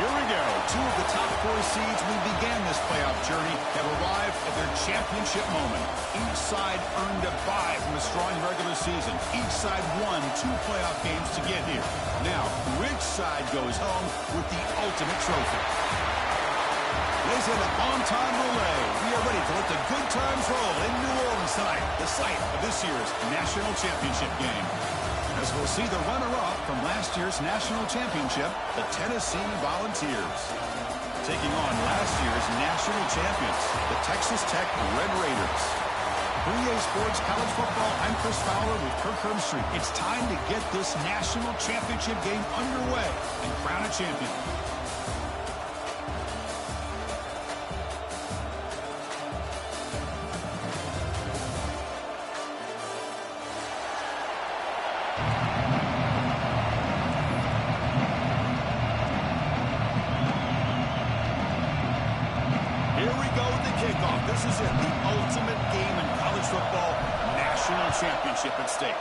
Here we go. Two of the top four seeds we began this playoff journey have arrived at their championship moment. Each side earned a bye from a strong regular season. Each side won 2 playoff games to get here. Now, which side goes home with the ultimate trophy? Lays in a on-time relay. We are ready to let the good times roll in New Orleans tonight, the site of this year's national championship game. As we'll see the runner-up from last year's national championship, the Tennessee Volunteers, taking on last year's national champions, the Texas Tech Red Raiders. 3A Sports College Football, I'm Chris Fowler with Kirk Herbstreit. It's time to get this national championship game underway and crown a champion. This is it, the ultimate game in college football, national championship at stake.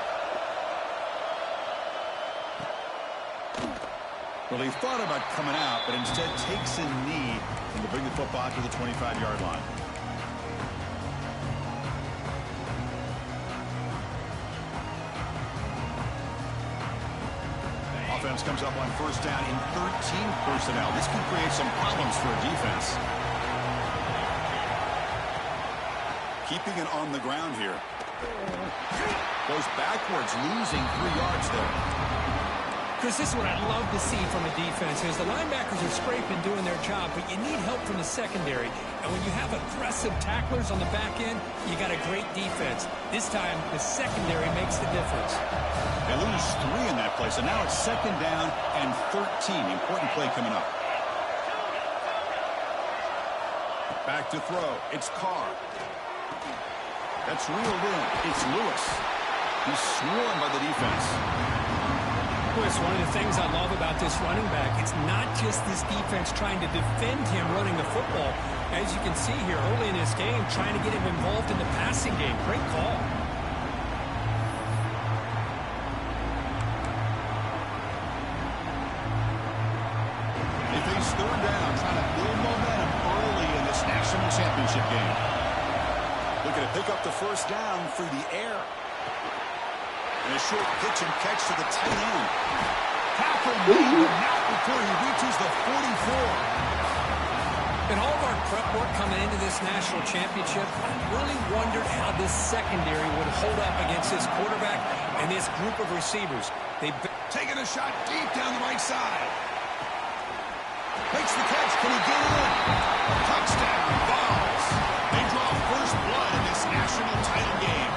Well, he thought about coming out, but instead takes a knee and to bring the football to the 25-yard line. Offense comes up on first down in 13 personnel. This can create some problems for a defense. Keeping it on the ground here. Goes backwards, losing 3 yards there. Chris, this is what I love to see from a defense is the linebackers are scraping, doing their job, but you need help from the secondary. And when you have aggressive tacklers on the back end, you got a great defense. This time, the secondary makes the difference. They lose 3 in that play, so now it's second down and 13. Important play coming up. Back to throw. It's Carr. That's reeled in. It's Lewis. He's swarmed by the defense. Chris, one of the things I love about this running back, it's not just this defense trying to defend him running the football. As you can see here early in this game, trying to get him involved in the passing game. Great call. They face third down, trying to build momentum early in this national championship game. Looking to pick up the first down through the air. And a short pitch and catch to the tight end. Tackle made, but not before he reaches the 44. In all of our prep work coming into this national championship, I really wondered how this secondary would hold up against this quarterback and this group of receivers. They've taking a shot deep down the right side. Makes the catch. Can he get in? Touchdown, Vols. They draw first blood in this national title game.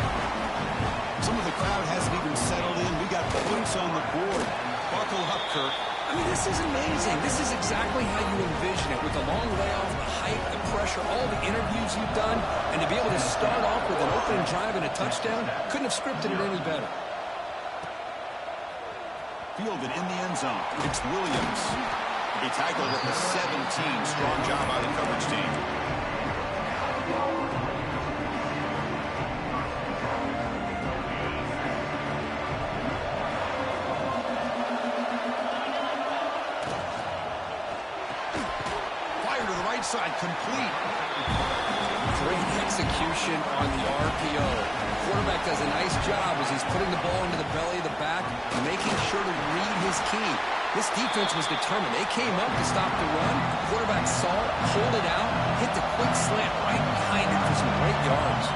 Some of the crowd hasn't even settled in. We got points on the board. Buckle up, Kirk. I mean, this is amazing. This is exactly how you envision it, with the long layoff, the height, the pressure, all the interviews you've done, and to be able to start off with an opening drive and a touchdown, couldn't have scripted it any better. Fielded in the end zone. It's Williams. He tackled at the 17. Strong job by the coverage team. Side complete. Great execution on the RPO. Quarterback does a nice job as he's putting the ball into the belly of the back, making sure to read his key. This defense was determined. They came up to stop the run. Quarterback saw it, pulled it out, hit the quick slant right behind it for some great yards.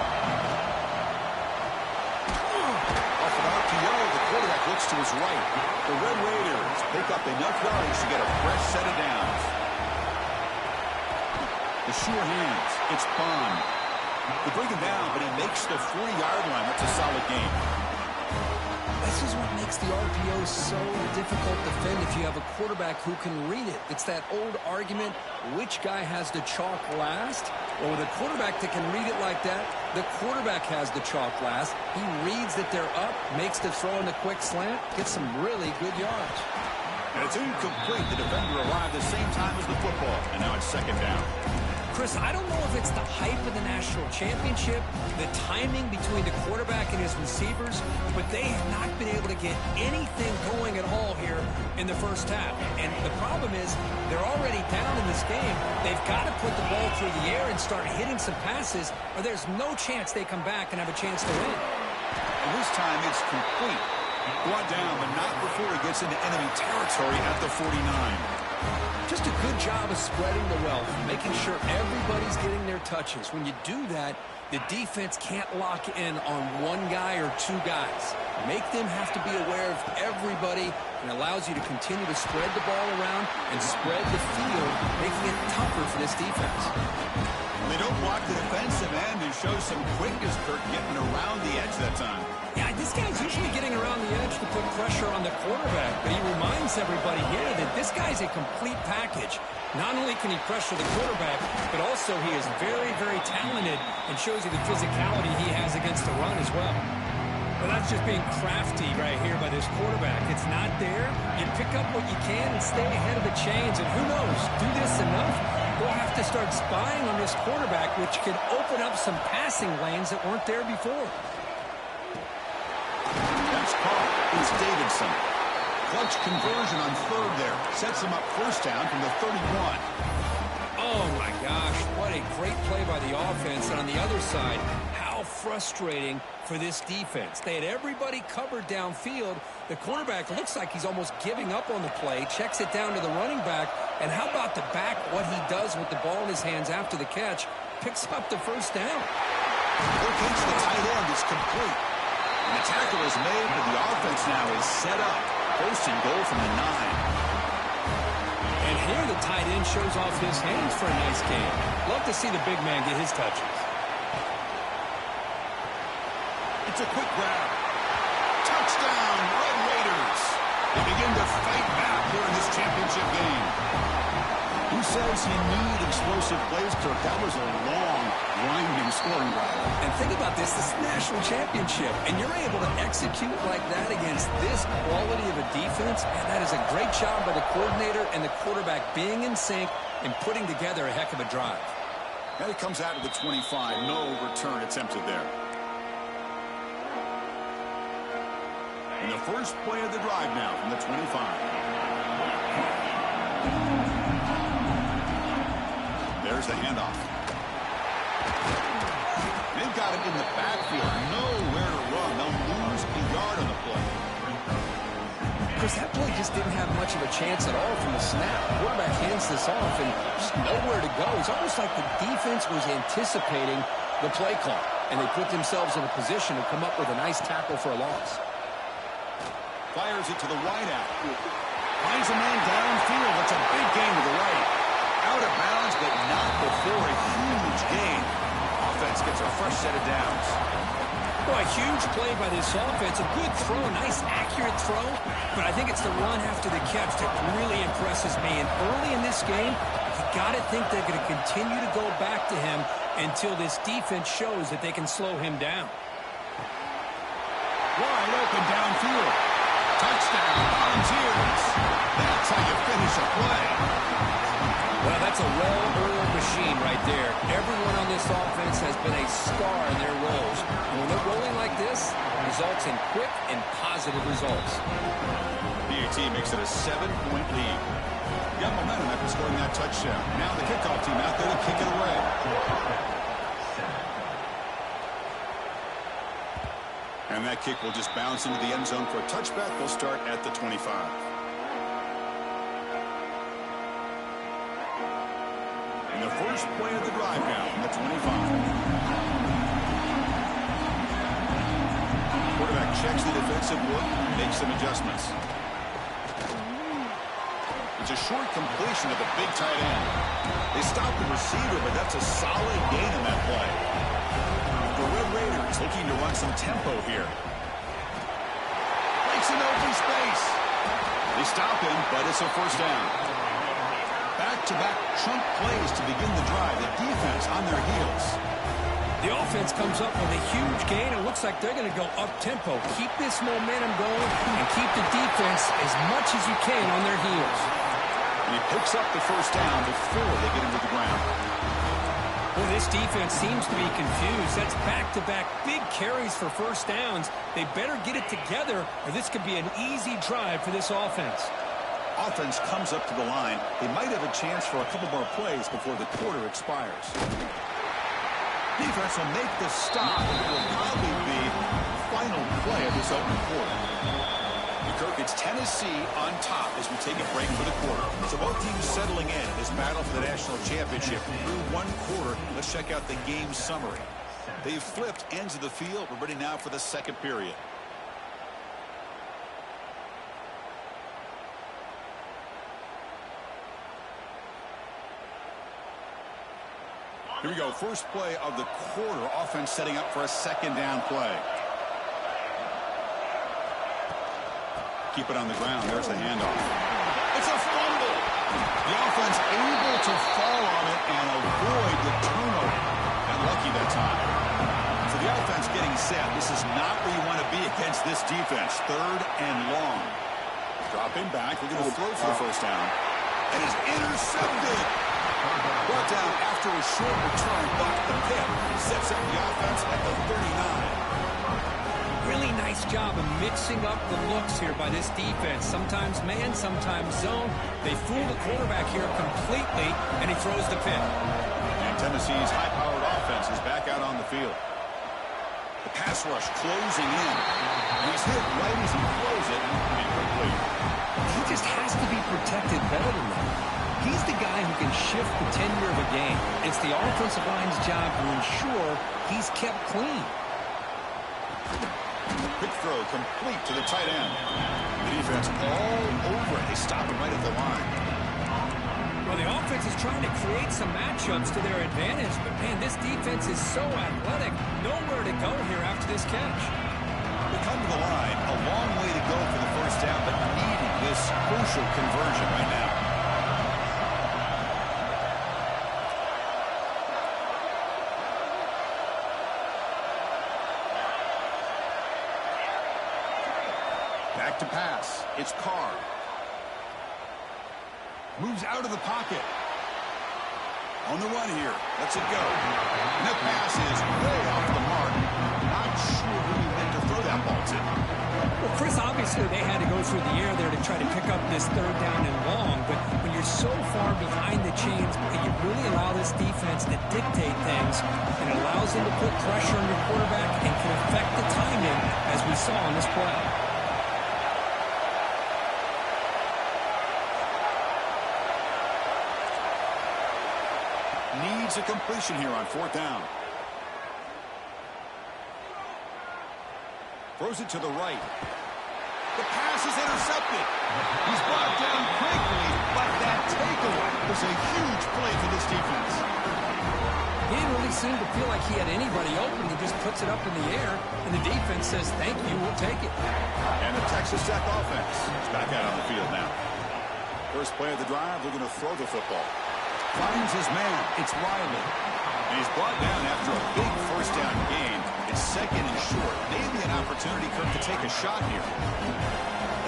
Off of RPO, the quarterback looks to his right. The Red Raiders pick up enough yards to get a fresh set of downs. The sure hands. It's Bond. They bring him down, but he makes the 40-yard line. That's a solid game. This is what makes the RPO so difficult to defend if you have a quarterback who can read it. It's that old argument, which guy has the chalk last? Well, with a quarterback that can read it like that, the quarterback has the chalk last. He reads that they're up, makes the throw in the quick slant, gets some really good yards. And it's incomplete. The defender arrived the same time as the football. And now it's second down. Chris, I don't know if it's the hype of the national championship, the timing between the quarterback and his receivers, but they have not been able to get anything going at all here in the first half. And the problem is they're already down in this game. They've got to put the ball through the air and start hitting some passes, or there's no chance they come back and have a chance to win. And this time it's complete. Brought down, but not before he gets into enemy territory at the 49. Just a good job of spreading the wealth, making sure everybody's getting their touches. When you do that, the defense can't lock in on one guy or two guys. Make them have to be aware of everybody, and allows you to continue to spread the ball around and spread the field, making it tougher for this defense. They don't block the defensive end and show some quickness, Kirk, getting around the edge that time. Yeah, this guy's usually getting around the edge to put pressure on the quarterback, but he reminds everybody here that this guy's a complete package. Not only can he pressure the quarterback, but also he is very, very talented and shows you the physicality he has against the run as well. Well, that's just being crafty right here by this quarterback. It's not there. You pick up what you can and stay ahead of the chains, and who knows, do this enough, we'll have to start spying on this quarterback, which could open up some passing lanes that weren't there before. That's caught. It's Davidson. Clutch conversion on third there. Sets him up first down from the 31. Oh, my gosh. What a great play by the offense. And on the other side, how frustrating for this defense. They had everybody covered downfield. The quarterback looks like he's almost giving up on the play. Checks it down to the running back. And how about the back, what he does with the ball in his hands after the catch? Picks up the first down. Locates the tight end. It's complete. And the tackle is made, but the offense now is set up. First and goal from the 9. And here the tight end shows off his hands for a nice game. Love to see the big man get his touches. It's a quick grab. Touchdown, Red Raiders. They begin to fight back here in this championship game. Who says you need explosive plays, Kirk? That was a long, winding scoring drive. And think about this is national championship, and you're able to execute like that against this quality of a defense, and that is a great job by the coordinator and the quarterback being in sync and putting together a heck of a drive. Now he comes out of the 25. No return attempted there. And the first play of the drive now from the 25. There's the handoff. They've got him in the backfield. Nowhere to run. They'll lose a yard on the play. Chris, that play just didn't have much of a chance at all from the snap. Quarterback hands this off and just nowhere to go. It's almost like the defense was anticipating the play call, and they put themselves in a position to come up with a nice tackle for a loss. Fires it to the wideout. Finds a man downfield. That's a big gain to the right. Out of bounds, but not before a huge gain. Offense gets a fresh set of downs. Well, a huge play by this offense. A good throw, a nice accurate throw. But I think it's the run after the catch that really impresses me. And early in this game, you got to think they're going to continue to go back to him until this defense shows that they can slow him down. Wide open downfield. Touchdown, Volunteers. That's how you finish a play. Well, that's a well-oiled machine right there. Everyone on this offense has been a star in their roles. And when they're rolling like this, it results in quick and positive results. BAT makes it a 7-point lead. Got momentum after scoring that touchdown. Now the kickoff team out there to kick it away. And that kick will just bounce into the end zone for a touchback. They'll start at the 25. And the first play of the drive now from the 25. Quarterback checks the defensive look, makes some adjustments. It's a short completion of the big tight end. They stop the receiver, but that's a solid gain in that play. The Red Raiders looking to run some tempo here. Makes an open space. They stop him, but it's a first down. Back-to-back chunk plays to begin the drive. The defense on their heels. The offense comes up with a huge gain. It looks like they're going to go up-tempo. Keep this momentum going and keep the defense as much as you can on their heels. And he picks up the first down before they get into the ground. Well, this defense seems to be confused. That's back-to-back big carries for first downs. They better get it together, or this could be an easy drive for this offense. Offense comes up to the line. They might have a chance for a couple more plays before the quarter expires. Defense will make the stop. It will probably be the final play of this opening quarter. Kirk, it's Tennessee on top as we take a break for the quarter. So both teams settling in this battle for the national championship. Through one quarter, let's check out the game summary. They've flipped ends of the field. We're ready now for the second period. Here we go. First play of the quarter. Offense setting up for a second down play. Keep it on the ground. There's the handoff. It's a fumble. The offense able to fall on it and avoid the turnover. Got lucky that time. So the offense getting set. This is not where you want to be against this defense. Third and long. Dropping back. We're going to throw for the first down. And it's intercepted. Brought down after a short return, but the pit sets up the offense at the 39. Really nice job of mixing up the looks here by this defense. Sometimes man, sometimes zone. They fool the quarterback here completely, and he throws the pick. And Tennessee's high-powered offense is back out on the field. The pass rush closing in. And he's hit right as he throws it. Incomplete. He just has to be protected better than that. He's the guy who can shift the tenure of a game. It's the offensive line's job to ensure he's kept clean. Quick throw complete to the tight end. The defense all over it. They stop him right at the line. Well, the offense is trying to create some matchups to their advantage, but man, this defense is so athletic. Nowhere to go here after this catch. They come to the line. A long way to go for the first down, but needing this crucial conversion right now. Back to pass. It's Carr. Moves out of the pocket. On the run here. Lets it go. And that pass is way off the mark. Not sure who he meant to throw that ball to. Well, Chris, obviously they had to go through the air there to try to pick up this third down and long, but when you're so far behind the chains, you really allow this defense to dictate things, and it allows them to put pressure on your quarterback and can affect the timing, as we saw on this play. Needs a completion here on fourth down. Throws it to the right. The pass is intercepted. He's brought down quickly, but that takeaway was a huge play for this defense. He didn't really seem to feel like he had anybody open. He just puts it up in the air, and the defense says, thank you, we'll take it. And the Texas Tech offense is back out on the field now. First play of the drive, they're going to throw the football. Finds his man. It's Riley. And he's brought down after a big first down gain. It's second and short. Maybe an opportunity, Kirk, to take a shot here.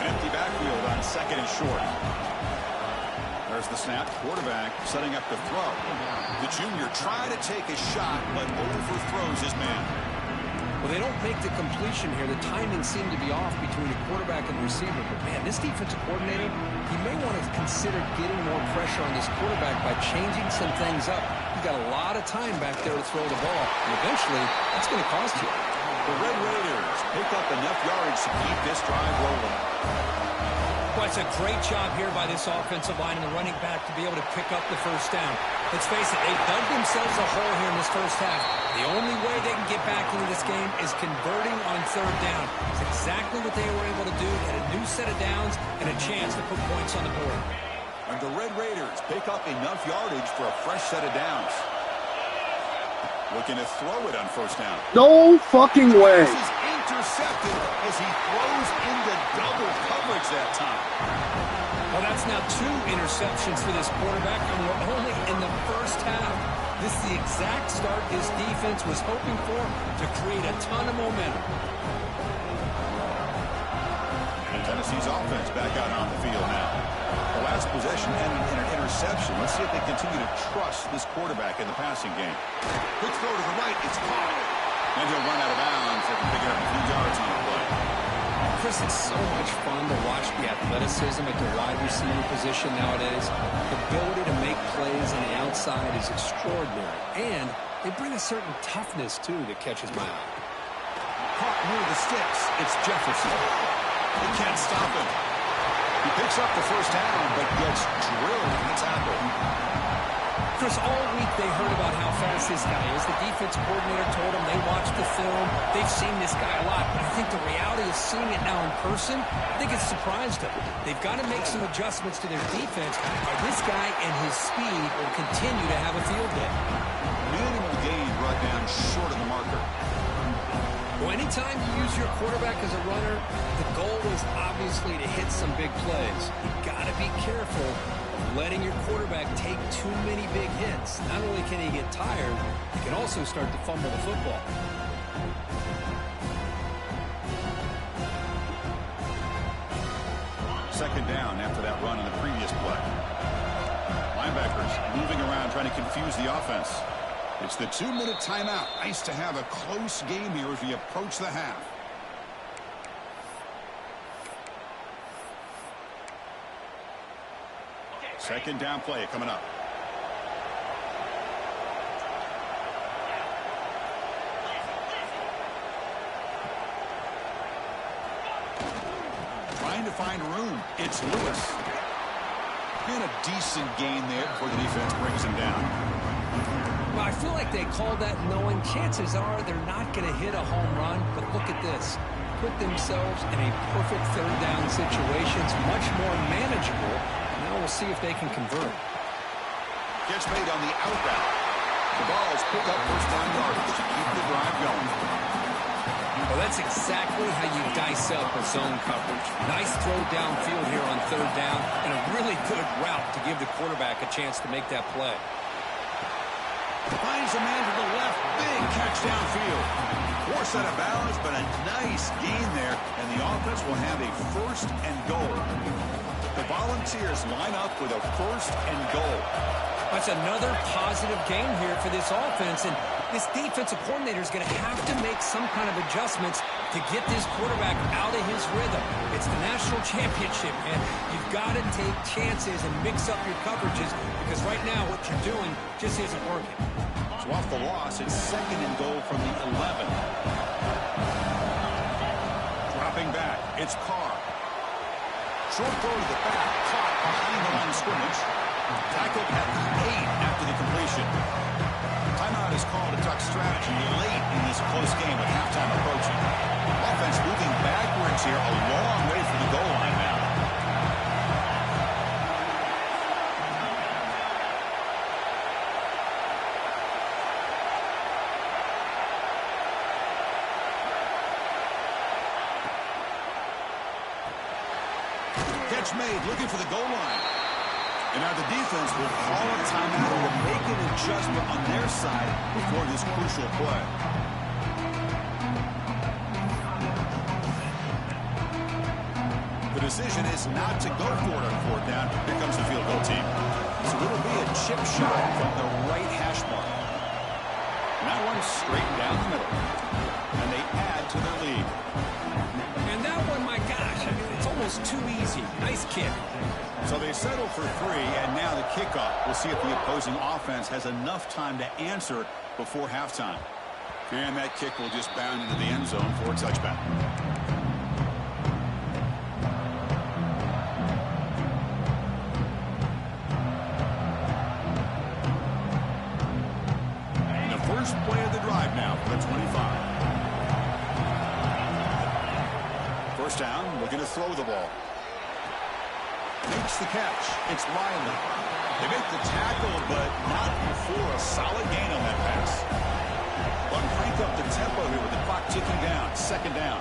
An empty backfield on second and short. There's the snap. Quarterback setting up the throw. The junior tried to take a shot, but overthrows his man. Well, they don't make the completion here. The timing seemed to be off between the quarterback and the receiver. But, man, this defensive coordinator, he may want to consider getting more pressure on this quarterback by changing some things up. He's got a lot of time back there to throw the ball. And eventually, that's going to cost you. The Red Raiders pick up enough yardage to keep this drive rolling. Well, it's a great job here by this offensive line and the running back to be able to pick up the first down. Let's face it, they dug themselves a hole here in this first half. The only way they can get back into this game is converting on third down. It's exactly what they were able to do. Get a new set of downs and a chance to put points on the board. And the Red Raiders pick up enough yardage for a fresh set of downs. Looking to throw it on first down. No fucking way. This is intercepted as he throws into double coverage that time. Well, that's now 2 interceptions for this quarterback, and we're only in the first half. This is the exact start this defense was hoping for to create a ton of momentum. And Tennessee's offense back out on the field now. The last last possession ended in an interception. Let's see if they continue to trust this quarterback in the passing game. Quick throw to the right. It's caught. And he'll run out of bounds after picking up a few yards on the play. Chris, it's so much fun to watch the athleticism at the wide receiver position nowadays. The ability to make plays on the outside is extraordinary. And they bring a certain toughness, too, that catches my eye. Caught near the sticks. It's Jefferson. He can't stop him. He picks up the first down, but gets drilled in the tackle. Chris, all week they heard about how fast this guy is. The defense coordinator told them they watched the film. They've seen this guy a lot. But I think the reality of seeing it now in person, I think it's surprised them. They've got to make some adjustments to their defense. Or this guy and his speed will continue to have a field day. Minimal gain brought down short of the marker. Well, anytime you use your quarterback as a runner, the goal is obviously to hit some big plays. You've got to be careful of letting your quarterback take too many big hits. Not only can he get tired, he can also start to fumble the football. Second down after that run in the previous play. Linebackers moving around trying to confuse the offense. It's the 2-minute timeout. Nice to have a close game here as we approach the half. Second down play coming up. Trying to find room. It's Lewis. And a decent gain there before the defense brings him down. Well, I feel like they called that knowing chances are they're not going to hit a home run. But look at this. Put themselves in a perfect third down situation. It's much more manageable. Now we'll see if they can convert. Gets made on the out route. The ball is picked up first down yardage to keep the drive going. Well, that's exactly how you dice up a zone coverage. Nice throw downfield here on third down, and a really good route to give the quarterback a chance to make that play. Finds a man to the left. Big catch downfield. Forced out of bounds, but a nice gain there, and the offense will have a first and goal. The Volunteers line up with a first and goal. That's another positive game here for this offense, and this defensive coordinator is going to have to make some kind of adjustments to get this quarterback out of his rhythm. It's the national championship, and you've got to take chances and mix up your coverages, because right now what you're doing just isn't working. So off the loss, it's second and goal from the 11. Dropping back, it's Carr. Short throw to the back, caught behind the line of scrimmage. Tackled at the 8 after the completion. Timeout is called to duck strategy late in this close game with halftime approaching. Offense moving backwards here, a long way from the goal line now. Catch made, looking for the goal line. And now the defense will call a timeout to make an adjustment on their side before this crucial play. The decision is not to go for it on fourth down. Here comes the field goal team. So it'll be a chip shot from the right hash mark. And that one straight down the middle. And they add to their lead. And that one, my gosh, I mean, it's almost too easy. Nice kick. So they settle for 3, and now the kickoff. We'll see if the opposing offense has enough time to answer before halftime. And that kick will just bound into the end zone for a touchback. And the first play of the drive now for the 25. First down, looking to throw the ball. Makes the catch. It's Riley. They make the tackle, but not before a solid gain on that pass. But crank up the tempo here with the clock ticking down. Second down.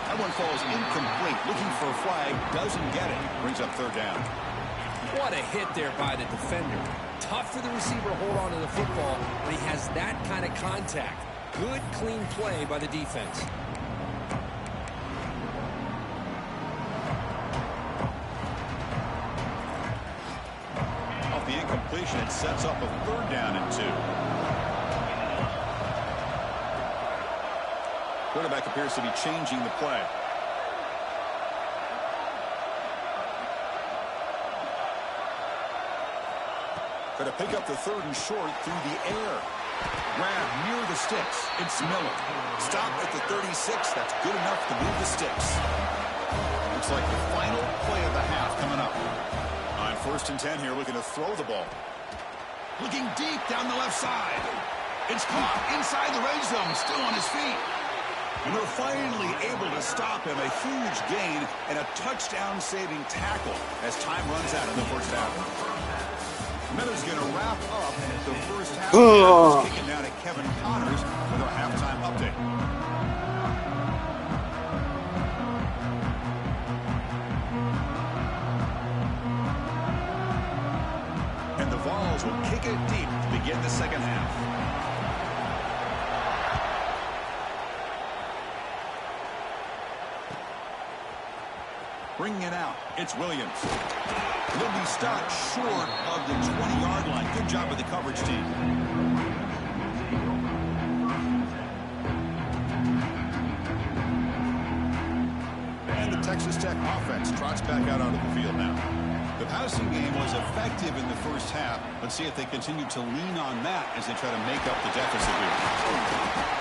That one falls incomplete. Looking for a flag. Doesn't get it. Brings up third down. What a hit there by the defender. Tough for the receiver to hold on to the football when he has that kind of contact. Good, clean play by the defense. formation. It sets up a 3rd down and 2. Quarterback appears to be changing the play. Going to pick up the 3rd and short through the air. Grab near the sticks. It's Miller. Stop at the 36. That's good enough to move the sticks. Looks like the final play of the half coming up. On 1st and 10 here, looking to throw the ball. Looking deep down the left side. It's caught inside the red zone, still on his feet. And they're finally able to stop him. A huge gain and a touchdown-saving tackle as time runs out in the first half. Miller's going to wrap up the first half. Kicking down at Kevin Connors with our halftime update. And the Vols will kick it deep to begin the second half. Bringing it out, it's Williams. He'll be stopped short of the 20-yard line. Good job of the coverage team. And the Texas Tech offense trots back out onto the field now. The passing game was effective in the first half. Let's see if they continue to lean on that as they try to make up the deficit here.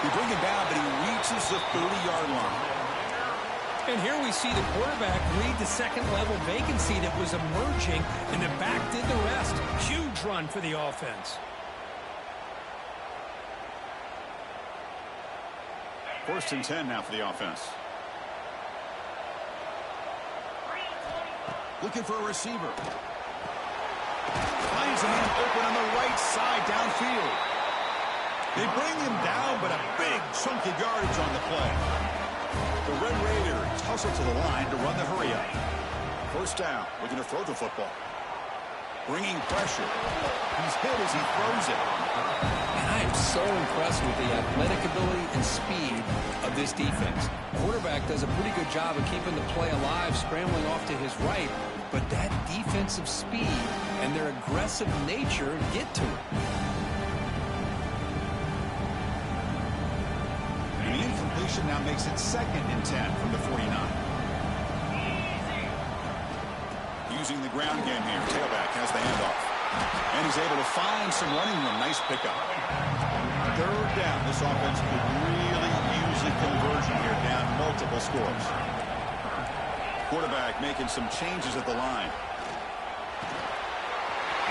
They bring it down, but he reaches the 30-yard line. And here we see the quarterback read the second-level vacancy that was emerging, and the back did the rest. Huge run for the offense. 1st and 10 now for the offense. Looking for a receiver. Finds a man open on the right side downfield. They bring him down, but a big chunk of yardage on the play. The Red Raiders tussle to the line to run the hurry-up. 1st down. Looking to throw the football. Bringing pressure. He's hit as he throws it. And I am so impressed with the athletic ability and speed of this defense. Quarterback does a pretty good job of keeping the play alive, scrambling off to his right. But that defensive speed and their aggressive nature get to him. Now makes it 2nd and 10 from the 49. Using the ground game here. Tailback has the handoff. And he's able to find some running room. Nice pickup. 3rd down. This offense could really use a conversion here. Down multiple scores. Quarterback making some changes at the line.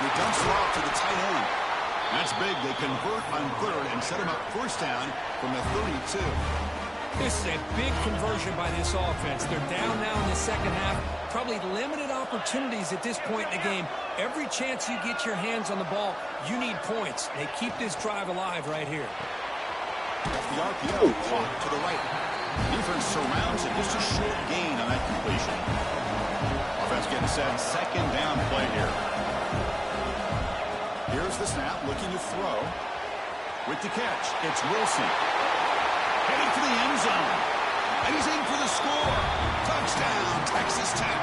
And he dumps it off to the tight end. That's big. They convert on 3rd and set him up 1st down from the 32. This is a big conversion by this offense. They're down now in the second half. Probably limited opportunities at this point in the game. Every chance you get your hands on the ball, you need points. They keep this drive alive right here. The RPO caught to the right. Defense surrounds it. Just a short gain on that completion. Offense getting set. 2nd down play here. Here's the snap. Looking to throw. With the catch, it's Wilson. Heading for the end zone. And he's in for the score. Touchdown, Texas Tech.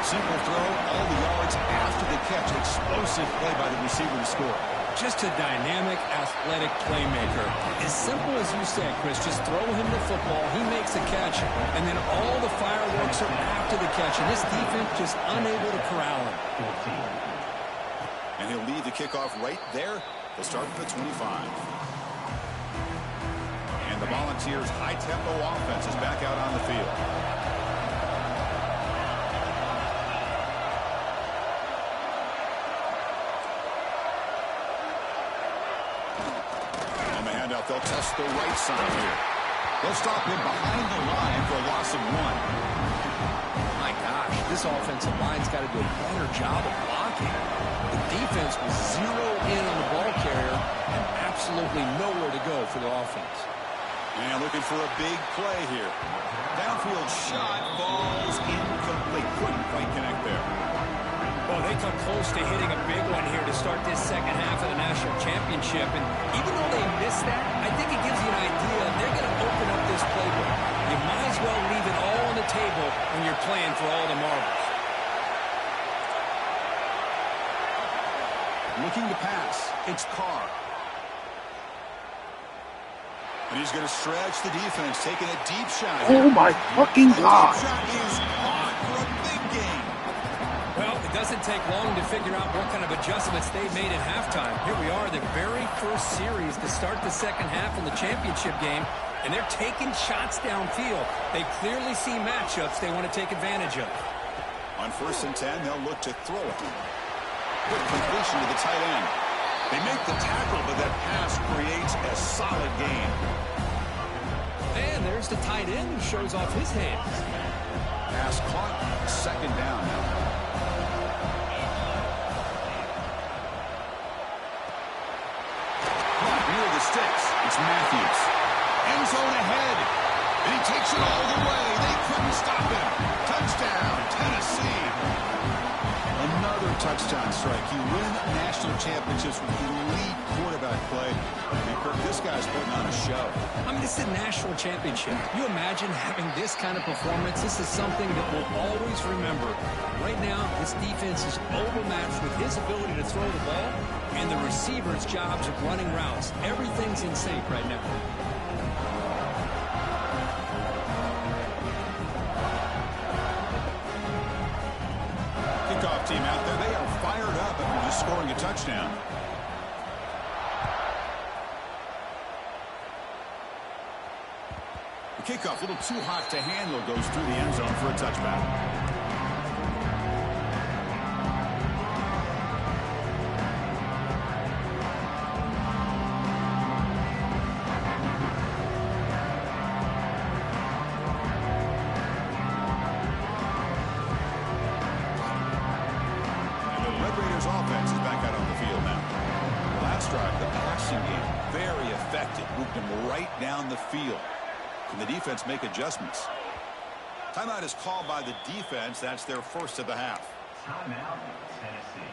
Simple throw, all the yards after the catch. Explosive play by the receiver to score. Just a dynamic, athletic playmaker. As simple as you said, Chris, just throw him the football. He makes the catch, and then all the fireworks are after the catch. And this defense just unable to corral him. And he'll lead the kickoff right there. They'll start from the 25. And the Volunteers' high-tempo offense is back out on the field. On the handout, they'll test the right side here. They'll stop him behind the line for a loss of 1. My gosh, this offensive line's got to do a better job of blocking. The defense was zeroed in on the ball carrier and absolutely nowhere to go for the offense. And looking for a big play here. Downfield shot falls incomplete. Couldn't quite connect there. Well, they come close to hitting a big one here to start this second half of the national championship. And even though they missed that, I think it gives you an idea they're going to open up this playbook. You might as well leave it all on the table when you're playing for all the marbles. Looking to pass. It's Carr. And he's going to stretch the defense, taking a deep shot here. Oh my fucking God. The deep shot is caught for a big gain. Well, it doesn't take long to figure out what kind of adjustments they made at halftime. Here we are, the very first series to start the second half in the championship game, and they're taking shots downfield. They clearly see matchups they want to take advantage of. On 1st and 10, they'll look to throw it. Good completion to the tight end. They make the tackle, but that pass creates a solid gain. And there's the tight end who shows off his hands. Pass caught. 2nd down now. Caught near the sticks. It's Matthews. End zone ahead. And he takes it all the way. They couldn't stop him. Touchdown, Tennessee. Another touchdown strike. You win national championships with elite quarterback play. And Kirk, this guy's putting on a show. I mean, this is a national championship. You imagine having this kind of performance? This is something that we'll always remember. Right now, this defense is overmatched with his ability to throw the ball and the receiver's jobs of running routes. Everything's in sync right now. Kickoff team out there. They are fired up after just scoring a touchdown. The kickoff, a little too hot to handle, goes through the end zone for a touchback. Offense is back out on the field now. Last drive, the passing game, very effective. Moved him right down the field. Can the defense make adjustments? Timeout is called by the defense. That's their first of the half. Timeout, Tennessee.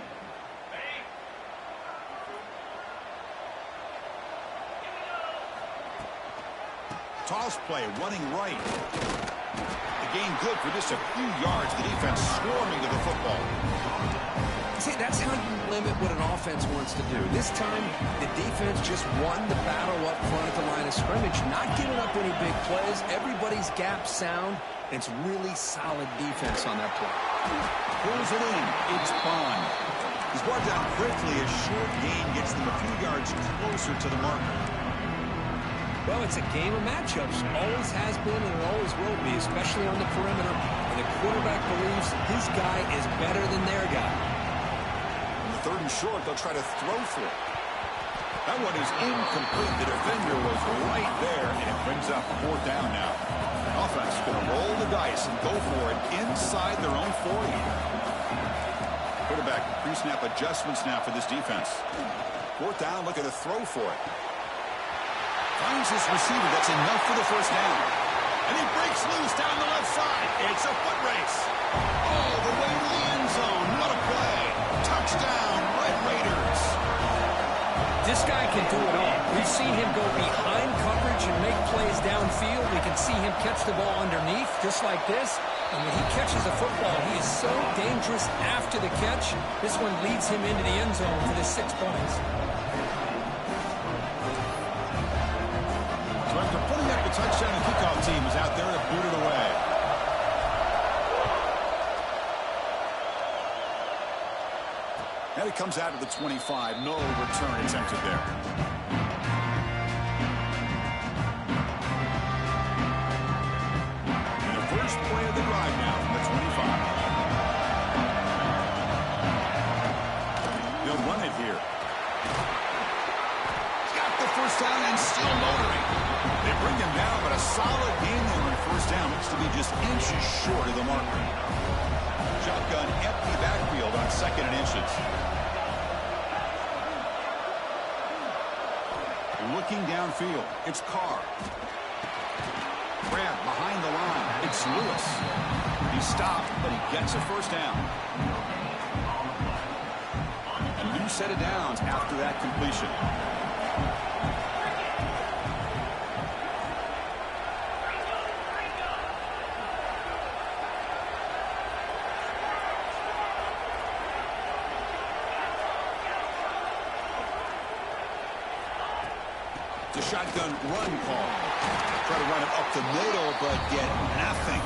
Toss play, running right. The gain good for just a few yards. The defense swarming to the football. See, that's how you limit what an offense wants to do. This time, the defense just won the battle up front at the line of scrimmage, not giving up any big plays. Everybody's gap sound. It's really solid defense on that play. Pulls it in. It's Bond. He's brought down quickly. A short gain gets them a few yards closer to the marker. Well, it's a game of matchups. Always has been and it always will be, especially on the perimeter. And the quarterback believes his guy is better than their guy. 3rd and short, they'll try to throw for it. That one is incomplete. The defender was right there, and it brings up 4th down now. Offense is going to roll the dice and go for it inside their own 40. Quarterback pre-snap adjustments now for this defense. 4th down, looking to throw for it. Finds his receiver. That's enough for the 1st down. And he breaks loose down the left side. It's a foot race. All the way to the end zone. What a play. Touchdown, Red Raiders. This guy can do it all. We've seen him go behind coverage and make plays downfield. We can see him catch the ball underneath, just like this. And when he catches the football, he is so dangerous after the catch. This one leads him into the end zone for the 6 points. So after putting up the touchdown, the kickoff team is out there to boot it away. And it comes out of the 25. No return attempted there. And the first play of the drive now from the 25. They'll run it here. Got the 1st down and still motoring. They bring him down, but a solid gain there on 1st down. Looks to be just inches short of the marker. Shotgun empty backfield on 2nd and inches. Looking downfield, it's Carr. Grab behind the line, it's Lewis. He stopped, but he gets a 1st down. A new set of downs after that completion. It's a shotgun run call. Try to run it up the middle, but get nothing.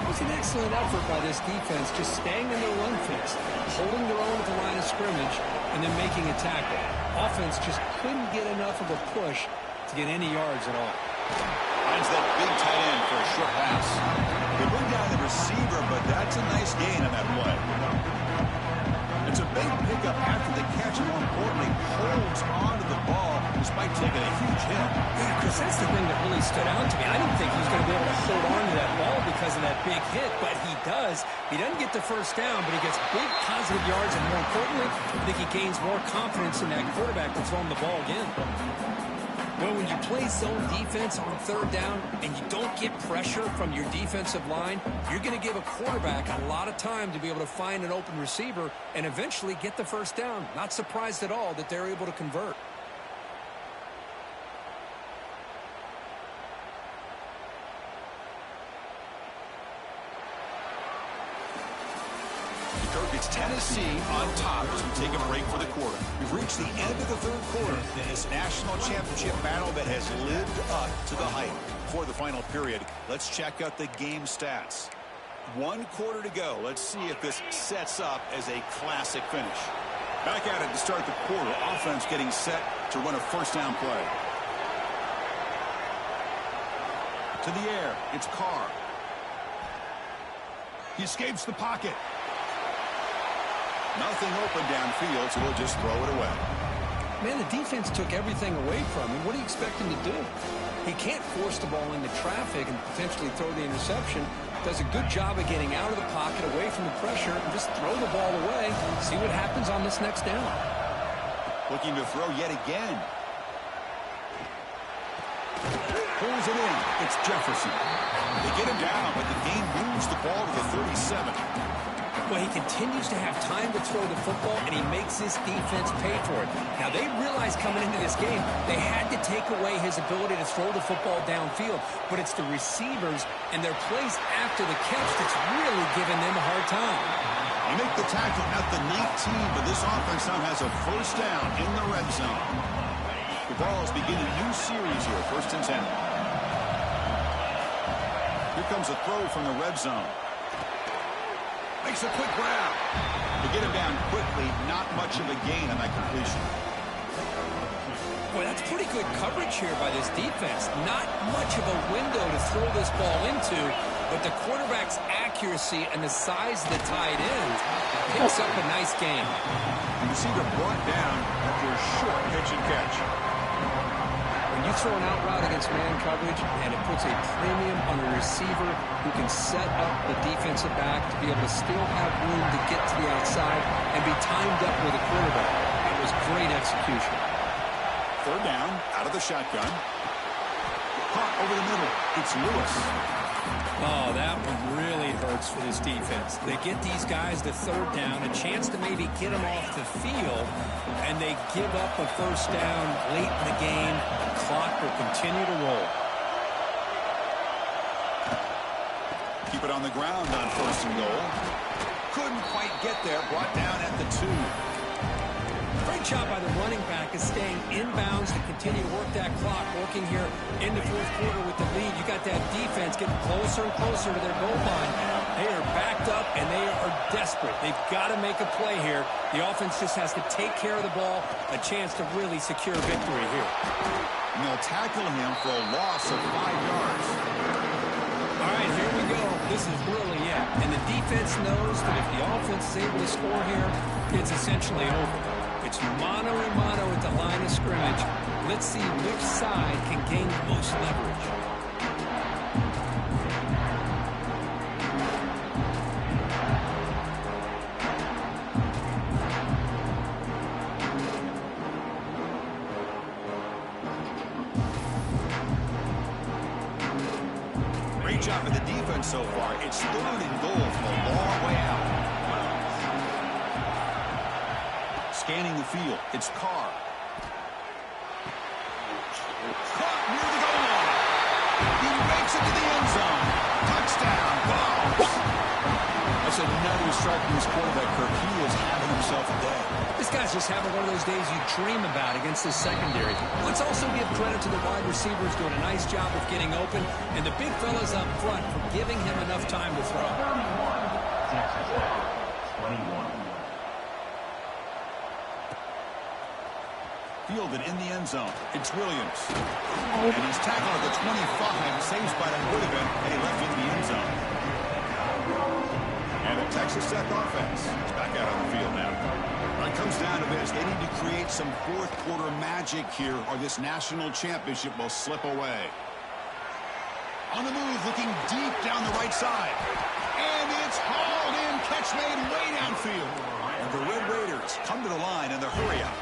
It was an excellent effort by this defense, just staying in their run fix, holding their own at the line of scrimmage, and then making a tackle. Offense just couldn't get enough of a push to get any yards at all. Finds that big tight end for a short pass. They bring down the receiver, but that's a nice gain on that play. It's a big pickup after the catch, and more importantly, holds onto the ball despite taking a huge hit. Yeah, Chris, that's the thing that really stood out to me. I didn't think he was going to be able to hold on to that ball because of that big hit, but he does. He doesn't get the first down, but he gets big positive yards, and more importantly, I think he gains more confidence in that quarterback to throw him the ball again. Well, when you play zone defense on third down and you don't get pressure from your defensive line, you're going to give a quarterback a lot of time to be able to find an open receiver and eventually get the first down. Not surprised at all that they're able to convert. It's Tennessee on top as we take a break for the quarter. We've reached the end of the third quarter in this national championship battle that has lived up to the hype. For the final period, let's check out the game stats. 1 quarter to go. Let's see if this sets up as a classic finish. Back at it to start the quarter. Offense getting set to run a first down play. To the air. It's Carr. He escapes the pocket. Nothing open downfield, so he'll just throw it away. Man, the defense took everything away from him. What do you expect him to do? He can't force the ball into traffic and potentially throw the interception. Does a good job of getting out of the pocket, away from the pressure, and just throw the ball away. See what happens on this next down. Looking to throw yet again. Pulls it in. It's Jefferson. They get him down, but the game moves the ball to the 37. Well, he continues to have time to throw the football, and he makes his defense pay for it. Now, they realized coming into this game they had to take away his ability to throw the football downfield, but it's the receivers and their plays after the catch that's really giving them a hard time. They make the tackle at the 19, but this offense now has a first down in the red zone. The ball is beginning a new series here, 1st and 10. Here comes a throw from the red zone. Makes a quick grab. To get him down quickly, not much of a gain on that completion. Boy, that's pretty good coverage here by this defense. Not much of a window to throw this ball into, but the quarterback's accuracy and the size of the tight end picks up a nice gain. The receiver brought down after a short pitch and catch. When you throw an out route against man coverage, and it puts a premium on a receiver who can set up the defensive back to be able to still have room to get to the outside and be timed up with a quarterback. That was great execution. 3rd down, out of the shotgun. Caught over the middle. It's Lewis. Oh, that one really hurts for this defense. They get these guys to 3rd down, a chance to maybe get them off the field, and they give up a first down late in the game. The clock will continue to roll. Keep it on the ground on 1st and goal. Couldn't quite get there. Brought down at the 2. Great job by the running back is staying inbounds to continue to work that clock, working here in the 4th quarter with the lead. You got that defense getting closer and closer to their goal line. They are backed up, and they are desperate. They've got to make a play here. The offense just has to take care of the ball, a chance to really secure victory here. And they'll tackle him for a loss of 5 yards. All right, here we go. This is really it. And the defense knows that if the offense is able to score here, it's essentially over. It's mano a mano at the line of scrimmage. Let's see which side can gain the most leverage. Great job of the defense so far. It's 3rd and goal from a long way out. Scanning the field. It's Carr. Caught near the goal line. He makes it to the end zone. Touchdown, Vols. A That's another strike from his quarterback, Kirk. He is having himself a day. This guy's just having one of those days you dream about against this secondary. Let's also give credit to the wide receivers doing a nice job of getting open, and the big fellas up front for giving him enough time to throw. Texas Tech, 21. Fielded in the end zone. It's Williams. And he's tackled at the 25. Saves by the would have been, and he left in the end zone. And the Texas Tech offense is back out on the field now. When it comes down to this, they need to create some fourth-quarter magic here, or this national championship will slip away. On the move, looking deep down the right side. And it's hauled in. Catch made way downfield. And the Red Raiders come to the line in the hurry-up.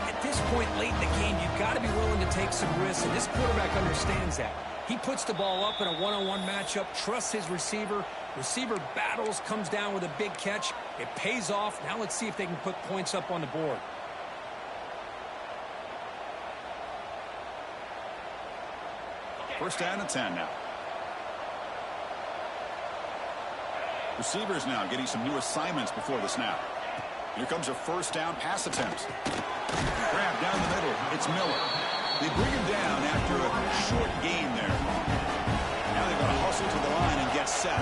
At this point late in the game, you've got to be willing to take some risks, and this quarterback understands that. He puts the ball up in a one-on-one matchup, trusts his receiver. Receiver battles, comes down with a big catch. It pays off. Now let's see if they can put points up on the board. First down and 10 now. Receivers now getting some new assignments before the snap. Here comes a first down pass attempt. Grab down the middle. It's Miller. They bring him down after a short gain there. Now they've got to hustle to the line and get set.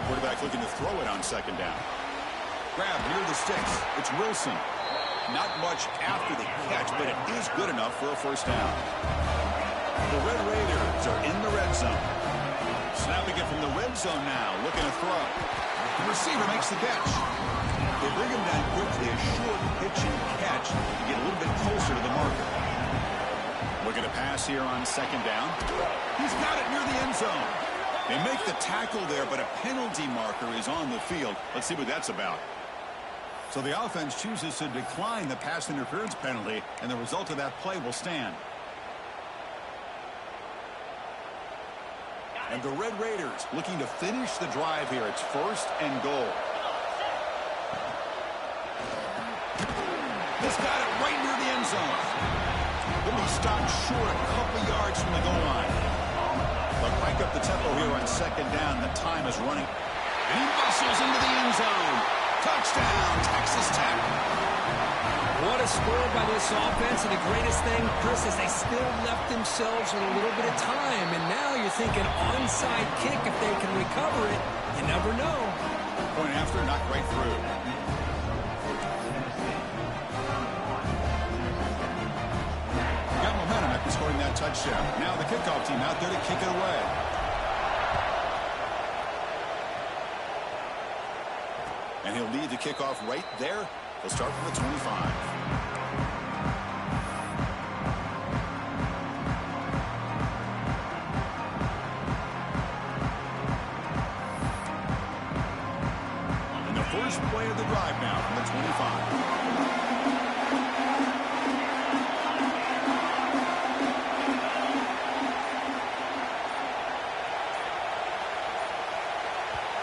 Quarterback looking to throw it on second down. Grab near the sticks. It's Wilson. Not much after the catch, but it is good enough for a first down. The Red Raiders are in the red zone. Snapping it from the red zone now. Looking to throw. The receiver makes the catch. They bring him down quickly, a short pitch and catch to get a little bit closer to the marker. Looking to pass here on second down. He's got it near the end zone. They make the tackle there, but a penalty marker is on the field. Let's see what that's about. So the offense chooses to decline the pass interference penalty, and the result of that play will stand. And the Red Raiders looking to finish the drive here. It's first and goal. He's got it right near the end zone. He'll be stopped short a couple yards from the goal line. But crank up the tempo here on second down. The time is running. And he muscles into the end zone. Touchdown, Texas Tech. What a score by this offense, and the greatest thing, Chris, is they still left themselves with a little bit of time, and now you're thinking onside kick if they can recover it. You never know. Point after, knocked right through. Got momentum after scoring that touchdown. Now the kickoff team out there to kick it away. And he'll lead the kickoff right there. He'll start from the 25. And the first play of the drive now from the 25.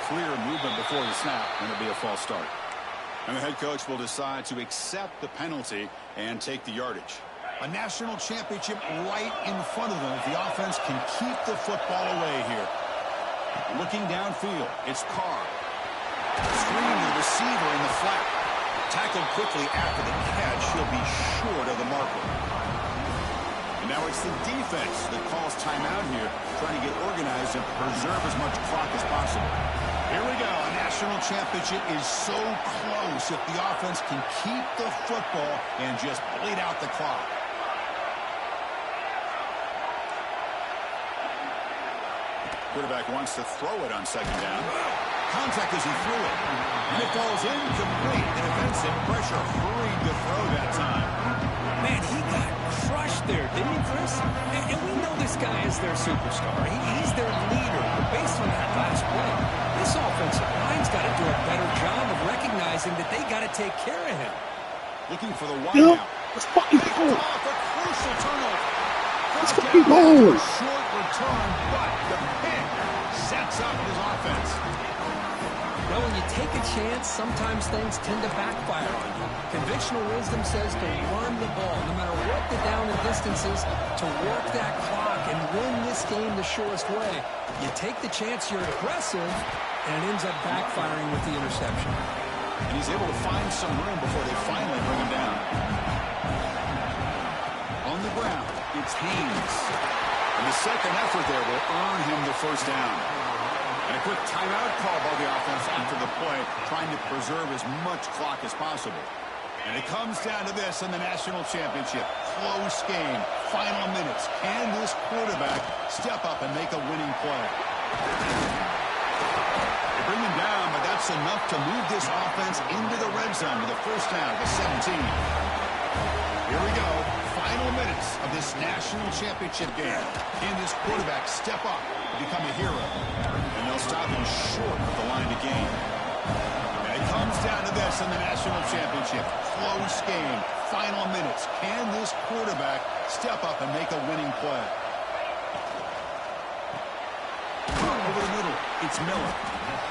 Clear movement before the snap, and it'll be a false start. And the head coach will decide to accept the penalty and take the yardage. A national championship right in front of them if the offense can keep the football away here. Looking downfield, it's Carr. Screen to the receiver in the flat. Tackled quickly after the catch. He'll be short of the marker. And now it's the defense that calls timeout here, trying to get organized and preserve as much clock as possible. Here we go. A national championship is so close if the offense can keep the football and just bleed out the clock. Quarterback wants to throw it on second down. Contact as he threw it. And it falls incomplete. The defensive pressure hurried to throw that time. Man, he got crushed there, didn't he, Chris? And we know this guy is their superstar. He's their leader. But based on that last play, this offensive line's got to do a better job of recognizing that they got to take care of him. Looking for the wide out. Let's fucking go. Off a crucial turnover. Let's fucking go. Short return, but the pick sets up his offense. Now, when you take a chance, sometimes things tend to backfire on you. Conventional wisdom says to run the ball. No matter what cut the down and distances to work that clock and win this game the surest way. You take the chance, you're aggressive, and it ends up backfiring with the interception. And he's able to find some room before they finally bring him down. On the ground, it's Haynes. And the second effort there will earn him the first down. And a quick timeout call by the offense after the play, trying to preserve as much clock as possible. And it comes down to this in the national championship. Close game, final minutes. Can this quarterback step up and make a winning play? They bring him down, but that's enough to move this offense into the red zone with a first down at the 17. Here we go. Final minutes of this national championship game. Can this quarterback step up and become a hero? And they'll stop him short of the line to gain. And it comes down to this in the national championship. Close game. Final minutes. Can this quarterback step up and make a winning play? Over the middle, it's Miller.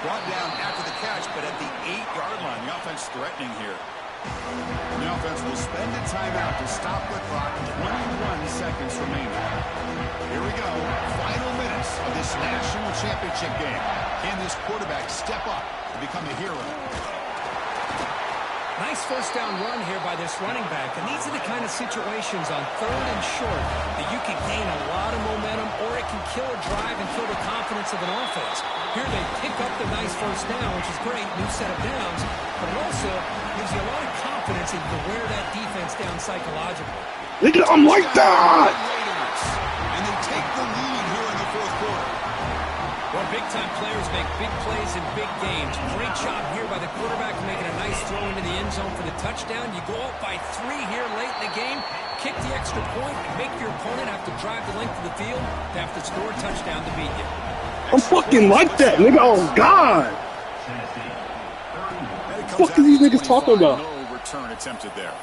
Brought down after the catch, but at the 8-yard line. The offense threatening here. And the offense will spend a timeout to stop the clock. 21 seconds remaining. Here we go. Final minutes of this national championship game. Can this quarterback step up to become a hero? Nice first down run here by this running back. And these are the kind of situations on 3rd and short that you can gain a lot of momentum, or it can kill a drive and kill the confidence of an offense. Here they pick up the nice first down, which is great, new set of downs, but it also gives you a lot of confidence that you can wear that defense down psychologically. Look at him like that! And they take the lead here in the fourth quarter. Well, big-time players make big plays in big games. Great job here by the quarterback making a nice throw into the end zone for the touchdown. You go up by 3 here late in the game, kick the extra point, and make your opponent have to drive the length of the field to have to score a touchdown to beat you. I'm fucking like that, nigga. Oh, God. What the fuck are these niggas talking about? No return attempted there.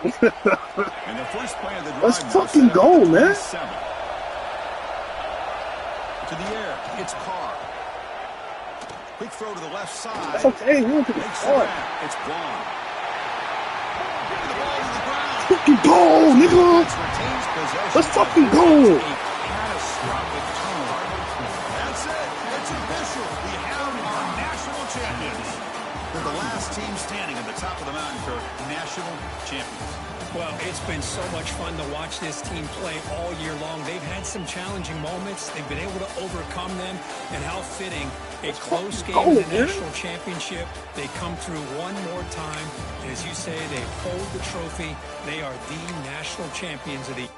And the first play of the drive. Let's fucking go, man. To the air, it's Carr. Quick throw to the left side. That's okay, man. Makes the grab. It's gone. The ball to the ground. Fucking go, nigga. Retains possession. Let's fucking go. A catastrophic turnover. That's it. It's official. We have our national champions. They're the last team standing at the top of the mountain, Kirk. National champions. Well, it's been so much fun to watch this team play all year long. They've had some challenging moments. They've been able to overcome them. And how fitting, a close game in the national championship. They come through one more time. And as you say, they hold the trophy. They are the national champions of the